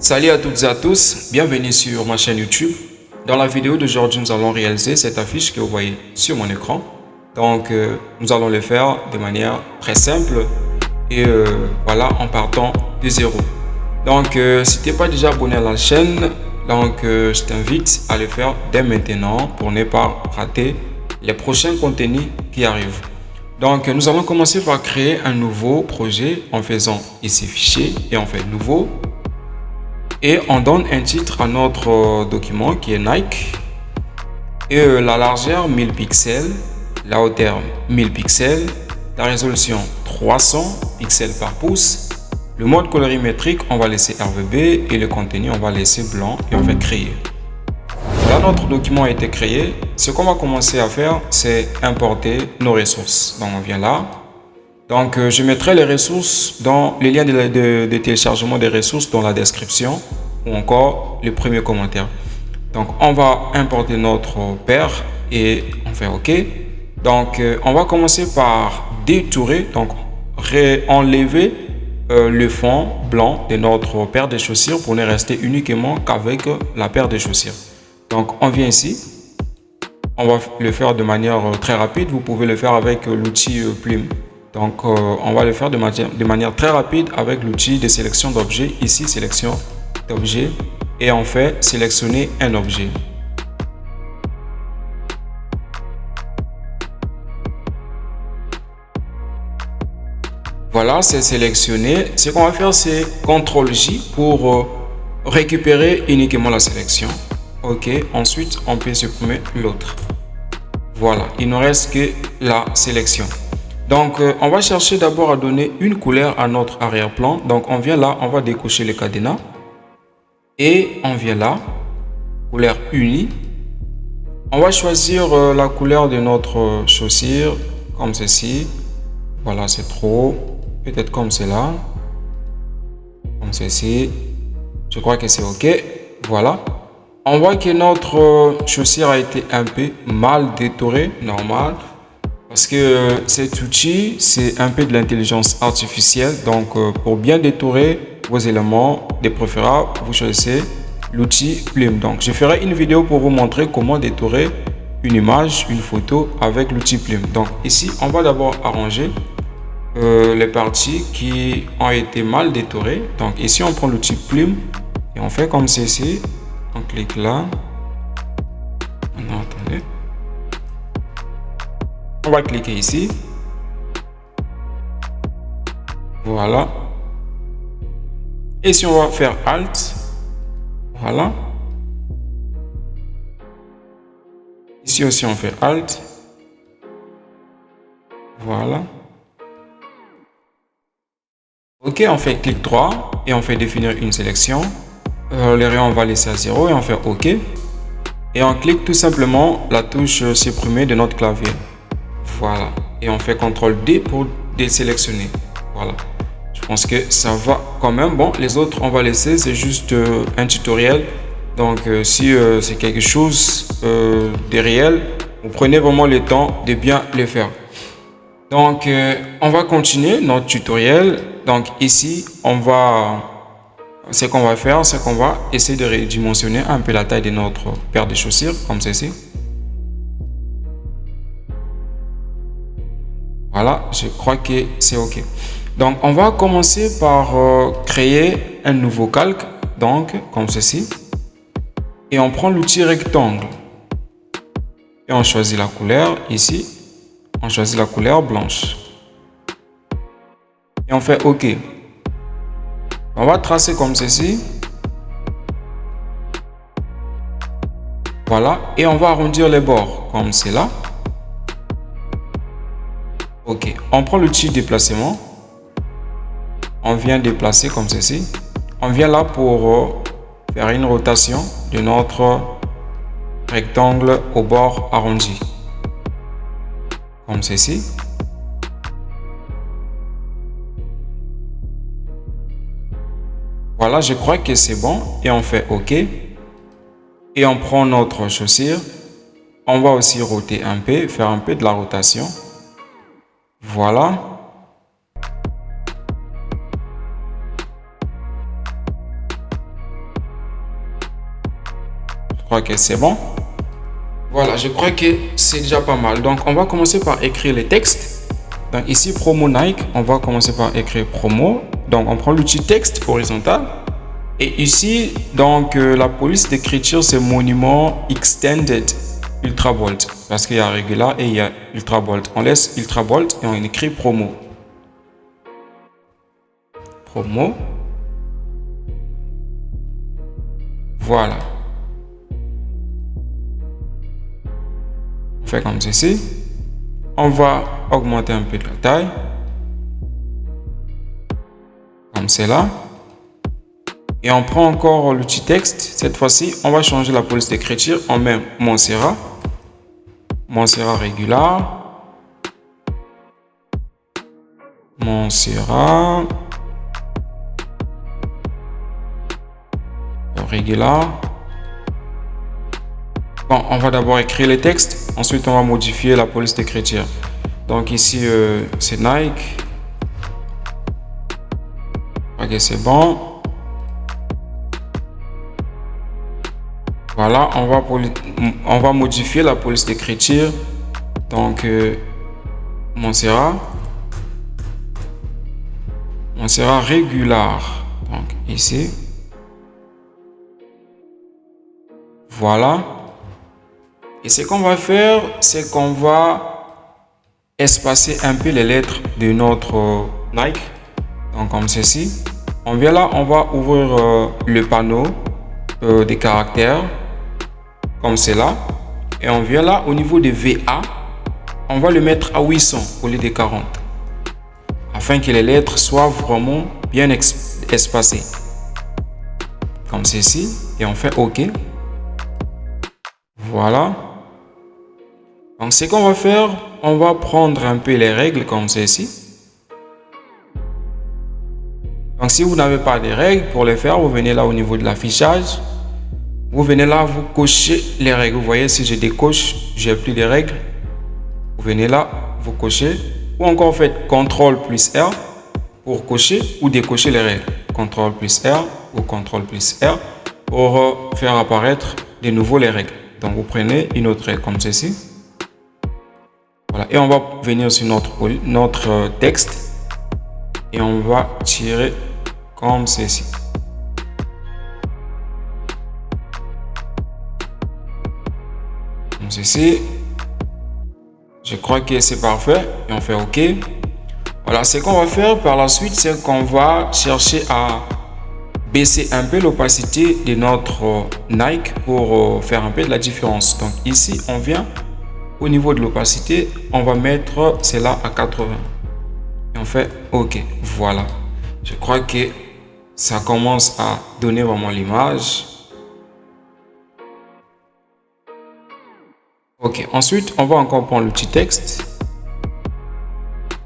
Salut à toutes et à tous, bienvenue sur ma chaîne YouTube. Dans la vidéo d'aujourd'hui, nous allons réaliser cette affiche que vous voyez sur mon écran. Donc, nous allons le faire de manière très simple et voilà, en partant de zéro. Donc, si tu n'es pas déjà abonné à la chaîne, donc je t'invite à le faire dès maintenant pour ne pas rater les prochains contenus qui arrivent. Donc, nous allons commencer par créer un nouveau projet en faisant ici fichier et on fait nouveau. Et on donne un titre à notre document qui est Nike. Et la largeur 1000 pixels, la hauteur 1000 pixels, la résolution 300 pixels par pouce. Le mode colorimétrique, on va laisser RGB et le contenu, on va laisser blanc et on va créer. Là, notre document a été créé. Ce qu'on va commencer à faire, c'est importer nos ressources. Donc, on vient là. Donc, je mettrai les ressources dans les liens de téléchargement des ressources dans la description ou encore le premier commentaire. Donc, on va importer notre paire et on fait OK. Donc, on va commencer par détourer, donc enlever le fond blanc de notre paire de chaussures pour ne rester uniquement qu'avec la paire de chaussures. Donc, on vient ici. On va le faire de manière très rapide. Vous pouvez le faire avec l'outil Plume. Donc, on va le faire de manière très rapide avec l'outil de sélection d'objets. Ici, sélection d'objets. Et on fait sélectionner un objet. Voilà, c'est sélectionné. Ce qu'on va faire, c'est CTRL-J pour récupérer uniquement la sélection. OK. Ensuite, on peut supprimer l'autre. Voilà, il ne reste que la sélection. Donc, on va chercher d'abord à donner une couleur à notre arrière-plan. Donc, on vient là, on va décocher le cadenas. Et on vient là, couleur unie. On va choisir la couleur de notre chaussure, comme ceci. Voilà, c'est trop. Peut-être comme cela. Comme ceci. Je crois que c'est OK. Voilà. On voit que notre chaussure a été un peu mal détourée, normal. Parce que cet outil, c'est un peu de l'intelligence artificielle. Donc, pour bien détourer vos éléments, de préférence, vous choisissez l'outil Plume. Donc, je ferai une vidéo pour vous montrer comment détourer une image, une photo avec l'outil Plume. Donc, ici, on va d'abord arranger les parties qui ont été mal détourées. Donc, ici, on prend l'outil Plume et on fait comme ceci. On clique là. Non, attendez. On va cliquer ici. Voilà. Et si on va faire Alt, voilà. Ici aussi on fait Alt. Voilà. OK, on fait clic droit et on fait définir une sélection. Les rayons on va laisser à 0 et on fait OK. Et on clique tout simplement la touche supprimer de notre clavier. Voilà. Et on fait CTRL-D pour désélectionner. Voilà. Je pense que ça va quand même. Bon, les autres, on va laisser. C'est juste un tutoriel. Donc, si c'est quelque chose de réel, vous prenez vraiment le temps de bien le faire. Donc, on va continuer notre tutoriel. Donc, ici, ce qu'on va faire, c'est qu'on va essayer de redimensionner un peu la taille de notre paire de chaussures, comme ceci. Voilà, je crois que c'est OK. Donc, on va commencer par créer un nouveau calque, donc comme ceci. Et on prend l'outil rectangle. Et on choisit la couleur ici. On choisit la couleur blanche. Et on fait OK. On va tracer comme ceci. Voilà. Et on va arrondir les bords comme cela. OK. On prend l'outil déplacement. On vient déplacer comme ceci. On vient là pour faire une rotation de notre rectangle au bord arrondi. Comme ceci. Voilà, je crois que c'est bon. Et on fait OK. Et on prend notre chaussure. On va aussi roter un peu, faire un peu de la rotation. Voilà. crois que c'est bon. Voilà, je crois que c'est déjà pas mal. Donc, on va commencer par écrire les textes. Donc, ici, promo Nike, on va commencer par écrire promo. Donc, on prend l'outil texte horizontal. Et ici, donc, la police d'écriture, c'est monument extended ultra bold. Parce qu'il y a regular et il y a ultra bold. On laisse ultra bold et on écrit promo. Promo. Voilà. On fait comme ceci. On va augmenter un peu de la taille. Comme cela. Et on prend encore l'outil texte. Cette fois-ci, on va changer la police d'écriture. On met Montserrat. Montserrat régular. Montserrat. Régular. Bon, on va d'abord écrire les textes. Ensuite, on va modifier la police d'écriture. Donc ici, c'est Nike. Ok, c'est bon. Voilà, on va modifier la police d'écriture. Donc, Montserrat régular. Donc, ici. Voilà. Et ce qu'on va faire, c'est qu'on va espacer un peu les lettres de notre Nike. Donc, comme ceci. On vient là, on va ouvrir le panneau des caractères. Comme cela. Et on vient là, au niveau de VA, on va le mettre à 800 au lieu de 40. Afin que les lettres soient vraiment bien espacées. Comme ceci. Et on fait OK. Voilà. Donc, ce qu'on va faire, on va prendre un peu les règles comme ceci. Donc, si vous n'avez pas de règles pour les faire, vous venez là au niveau de l'affichage. Vous venez là, vous cochez les règles. Vous voyez, si je décoche, j'ai plus de règles. Vous venez là, vous cochez. Ou encore faites CTRL plus R pour cocher ou décocher les règles. CTRL plus R ou CTRL plus R pour faire apparaître de nouveau les règles. Donc, vous prenez une autre règle comme ceci. Voilà. Et on va venir sur notre texte. Et on va tirer comme ceci. Comme ceci. Je crois que c'est parfait. Et on fait OK. Voilà. Ce qu'on va faire par la suite, c'est qu'on va chercher à baisser un peu l'opacité de notre Nike pour faire un peu de la différence. Donc ici, on vient au niveau de l'opacité, on va mettre cela à 80. Et on fait OK. Voilà. Je crois que ça commence à donner vraiment l'image. OK. Ensuite, on va encore prendre l'outil texte.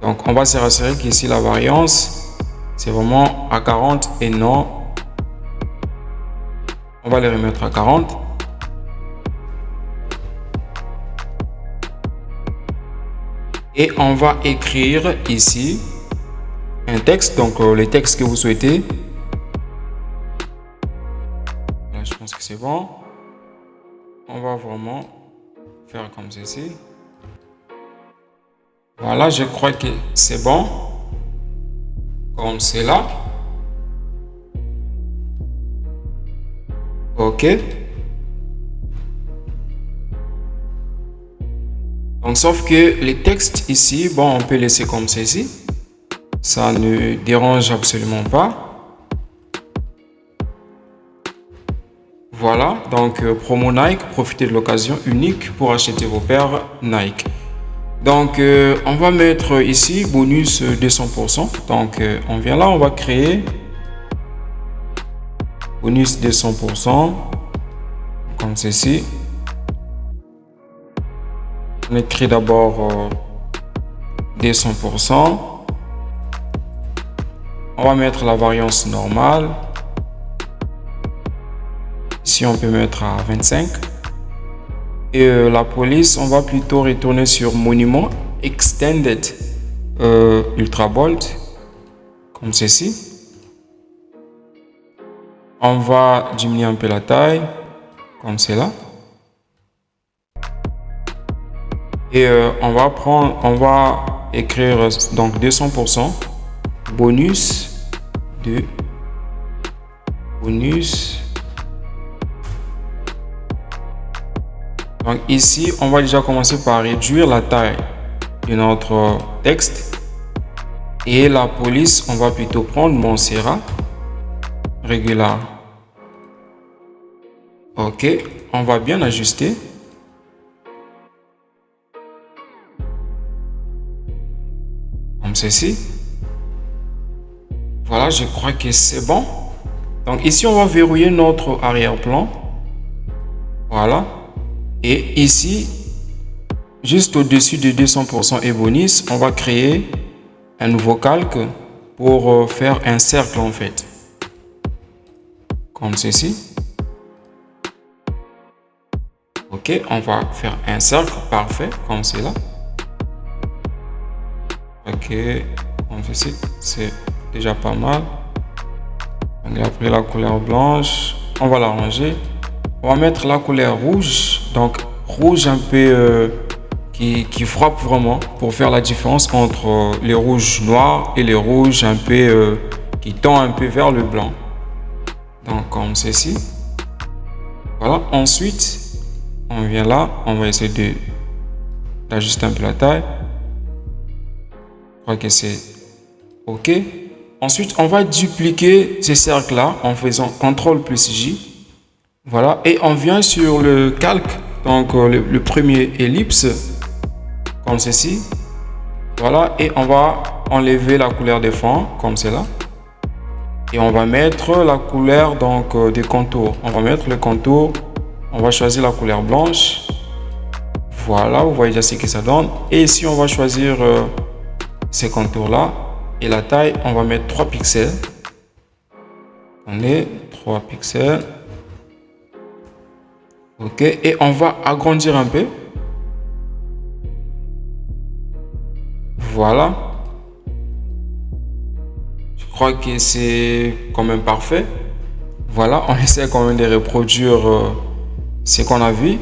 Donc, on va se rassurer qu'ici, la variance, c'est vraiment à 40 et non. On va les remettre à 40. Et on va écrire ici un texte, donc les textes que vous souhaitez. Là, je pense que c'est bon. On va vraiment faire comme ceci. Voilà, je crois que c'est bon. Comme cela. OK. Donc, sauf que les textes ici, bon, on peut laisser comme ceci. Ça ne dérange absolument pas. Voilà, donc promo Nike, profitez de l'occasion unique pour acheter vos paires Nike. Donc, on va mettre ici bonus 200%. Donc, on vient là, on va créer bonus 200%, comme ceci. On écrit d'abord 200%. On va mettre la variance normale. Ici, on peut mettre à 25. Et la police, on va plutôt retourner sur monument extended ultra bold, comme ceci. On va diminuer un peu la taille, comme cela. Et on va écrire donc 200% bonus de bonus. Donc ici, on va déjà commencer par réduire la taille de notre texte. Et la police, on va plutôt prendre Montserrat régular. Ok, on va bien ajuster. Comme ceci. Voilà, je crois que c'est bon. Donc ici, on va verrouiller notre arrière-plan. Voilà. Et ici, juste au-dessus de 200% et bonus, on va créer un nouveau calque pour faire un cercle en fait. Comme ceci. Ok, on va faire un cercle parfait comme cela. Ok, comme ceci, c'est déjà pas mal. On a pris la couleur blanche, on va l'arranger. On va mettre la couleur rouge, donc rouge un peu qui frappe vraiment pour faire la différence entre les rouges noirs et les rouges un peu qui tendent un peu vers le blanc. Donc comme ceci. Voilà, ensuite on vient là, on va essayer d'ajuster un peu la taille. Je crois que c'est ok. Ensuite, on va dupliquer ces cercles-là en faisant CTRL plus J. Voilà, et on vient sur le calque, donc le premier ellipse, comme ceci. Voilà, et on va enlever la couleur des fonds, comme cela. Et on va mettre la couleur donc des contours. On va mettre le contour, on va choisir la couleur blanche. Voilà, vous voyez déjà ce que ça donne. Et ici, on va choisir ces contours-là. Et la taille, on va mettre 3 pixels. On est 3 pixels. Ok, et on va agrandir un peu. Voilà. Je crois que c'est quand même parfait. Voilà, on essaie quand même de reproduire ce qu'on a vu.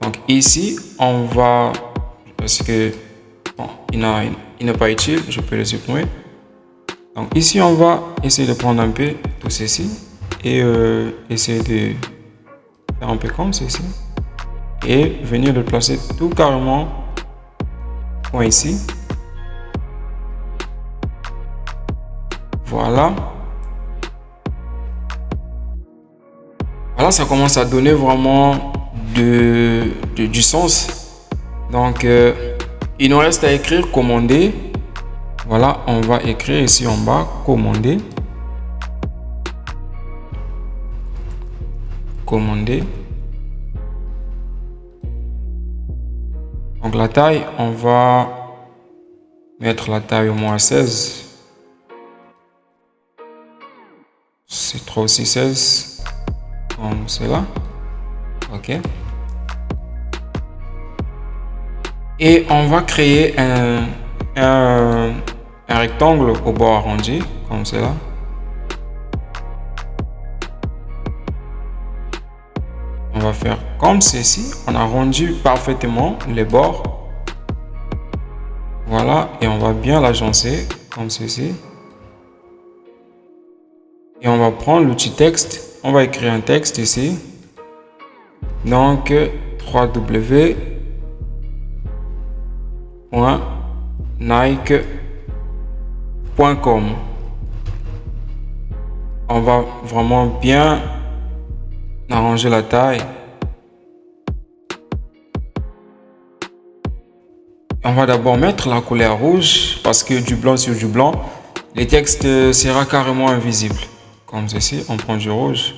Donc ici, on va, parce que bon, il n'est pas utile, je peux le supprimer. Donc ici, on va essayer de prendre un peu tout ceci et essayer de faire un peu comme ceci et venir le placer tout carrément point ici. Voilà. Voilà, ça commence à donner vraiment du sens. Donc, il nous reste à écrire commander. Voilà, on va écrire ici en bas commander. Commander. Donc, la taille, on va mettre la taille au moins 16. C'est trop aussi 16. Comme cela. Ok. Et on va créer un rectangle au bord arrondi, comme cela. On va faire comme ceci. On arrondit parfaitement les bords. Voilà. Et on va bien l'agencer comme ceci. Et on va prendre l'outil texte. On va écrire un texte ici. Donc, www.nike.com. On va vraiment bien arranger la taille. On va d'abord mettre la couleur rouge parce que du blanc sur du blanc, le texte sera carrément invisible. Comme ceci, on prend du rouge.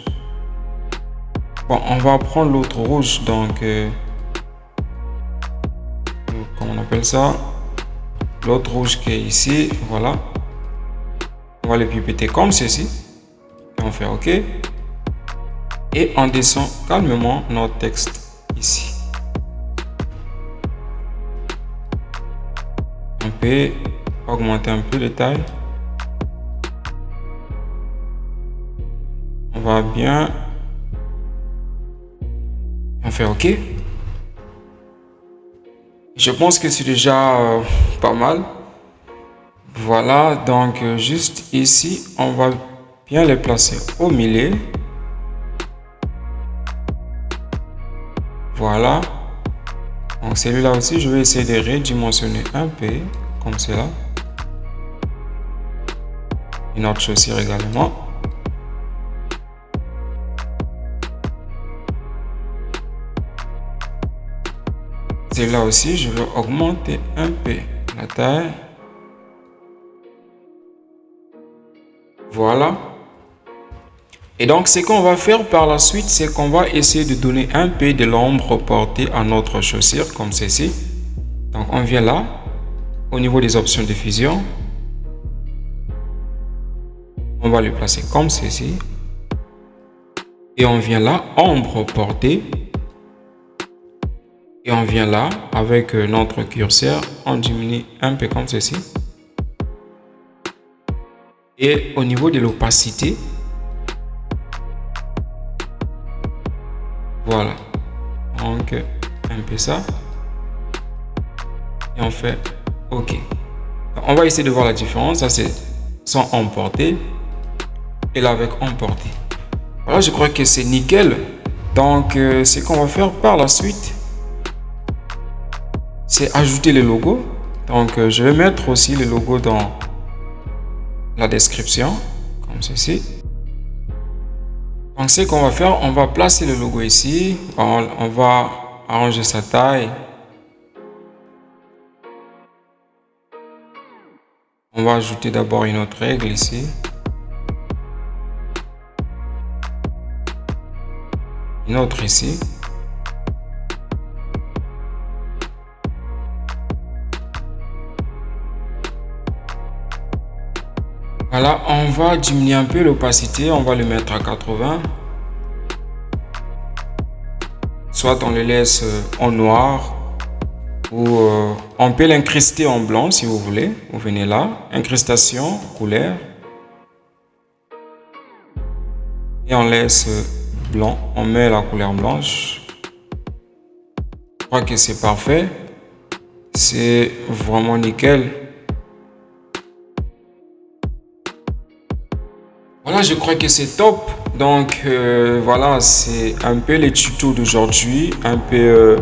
Bon, on va prendre l'autre rouge, donc comment on appelle ça? L'autre rouge qui est ici, voilà. On va le pipeter comme ceci. Et on fait OK. Et on descend calmement notre texte ici. On peut augmenter un peu de taille. On va bien On fait OK. Je pense que c'est déjà pas mal. Voilà, donc juste ici, on va bien les placer au milieu. Voilà. Donc celui-là aussi, je vais essayer de redimensionner un peu, comme cela. Une autre chaussure également. Celui-là aussi, je vais augmenter un peu la taille. Voilà. Et donc, ce qu'on va faire par la suite, c'est qu'on va essayer de donner un peu de l'ombre portée à notre chaussure, comme ceci. Donc, on vient là, au niveau des options de fusion. On va le placer comme ceci. Et on vient là, ombre portée. Et on vient là, avec notre curseur, on diminue un peu comme ceci. Et au niveau de l'opacité, voilà, donc un peu ça, et on fait OK. On va essayer de voir la différence. Ça c'est sans emporter et là avec emporter. Voilà, je crois que c'est nickel. Donc ce qu'on va faire par la suite, c'est ajouter le logo. Donc je vais mettre aussi le logo dans la description, comme ceci. Donc ce qu'on va faire, on va placer le logo ici, on va arranger sa taille. On va ajouter d'abord une autre règle ici. Une autre ici. Voilà, on va diminuer un peu l'opacité, on va le mettre à 80. Soit on le laisse en noir ou on peut l'incruster en blanc si vous voulez. Vous venez là, incrustation, couleur. Et on laisse blanc, on met la couleur blanche. Je crois que c'est parfait. C'est vraiment nickel. Voilà, je crois que c'est top. Donc voilà, c'est un peu les tutos d'aujourd'hui, un peu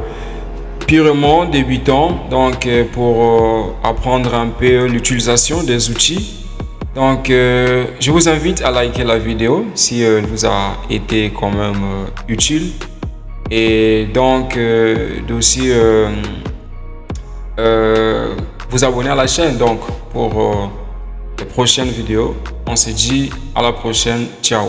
purement débutant, donc pour apprendre un peu l'utilisation des outils. Donc je vous invite à liker la vidéo si elle vous a été quand même utile, et donc aussi vous abonner à la chaîne donc pour les prochaines vidéos. On se dit à la prochaine. Ciao.